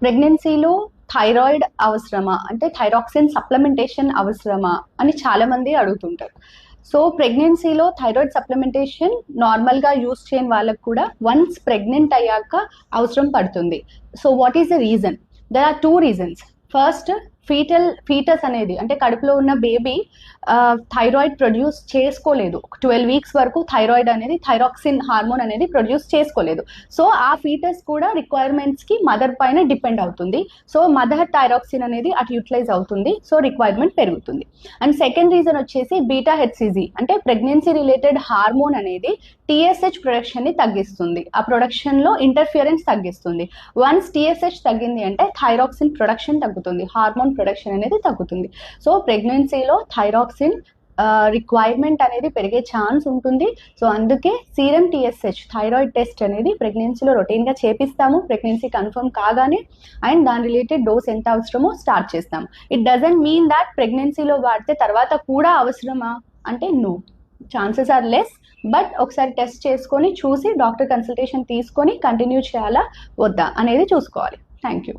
ప్రెగ్నెన్సీలో థైరాయిడ్ అవసరమా, అంటే థైరాక్సిన్ సప్లిమెంటేషన్ అవసరమా అని చాలా మంది అడుగుతుంటారు. సో ప్రెగ్నెన్సీలో థైరాయిడ్ సప్లిమెంటేషన్ నార్మల్గా యూస్ చేయని వాళ్ళకు కూడా వన్స్ ప్రెగ్నెంట్ అయ్యాక అవసరం పడుతుంది. So what is the reason? There are 2 reasons. First, foetus అనేది అంటే కడుపులో ఉన్న బేబీ థైరాయిడ్ ప్రొడ్యూస్ చేసుకోలేదు. 12 వీక్స్ వరకు థైరాయిడ్ అనేది, థైరాక్సిన్ హార్మోన్ అనేది ప్రొడ్యూస్ చేసుకోలేదు. సో ఆ ఫీటస్ కూడా రిక్వైర్మెంట్స్కి మదర్ పైన డిపెండ్ అవుతుంది. సో మదర్ థైరాక్సిన్ అనేది అటు యూటిలైజ్ అవుతుంది. సో రిక్వైర్మెంట్ పెరుగుతుంది. అండ్ సెకండ్ రీజన్ వచ్చేసి బీటా హెచ్సిజీ, అంటే ప్రెగ్నెన్సీ రిలేటెడ్ హార్మోన్ అనేది టీఎస్హెచ్ ప్రొడక్షన్ని తగ్గిస్తుంది. ఆ ప్రొడక్షన్లో ఇంటర్ఫియరెన్స్ తగ్గిస్తుంది. వన్స్ టీఎస్హెచ్ తగ్గింది అంటే థైరాక్సిన్ ప్రొడక్షన్ తగ్గుతుంది, హార్మోన్ ప్రొడక్షన్ అనేది తగ్గుతుంది. సో ప్రెగ్నెన్సీలో థైరాక్సిన్ రిక్వైర్మెంట్ అనేది పెరిగే ఛాన్స్ ఉంటుంది. సో అందుకే సీరం టీఎస్హెచ్ థైరాయిడ్ టెస్ట్ అనేది ప్రెగ్నెన్సీలో రొటీన్గా చేపిస్తాము ప్రెగ్నెన్సీ కన్ఫర్మ్ కాగానే. అండ్ దాని రిలేటెడ్ డోస్ ఎంత అవసరమో స్టార్ట్ చేస్తాము. ఇట్ డజంట్ మీన్ దాట్ ప్రెగ్నెన్సీలో వాడితే తర్వాత కూడా అవసరమా అంటే no, chances are less. But ఒకసారి టెస్ట్ చేసుకొని చూసి డాక్టర్ కన్సల్టేషన్ తీసుకొని కంటిన్యూ చేయాలా వద్దా అనేది చూసుకోవాలి. Thank you.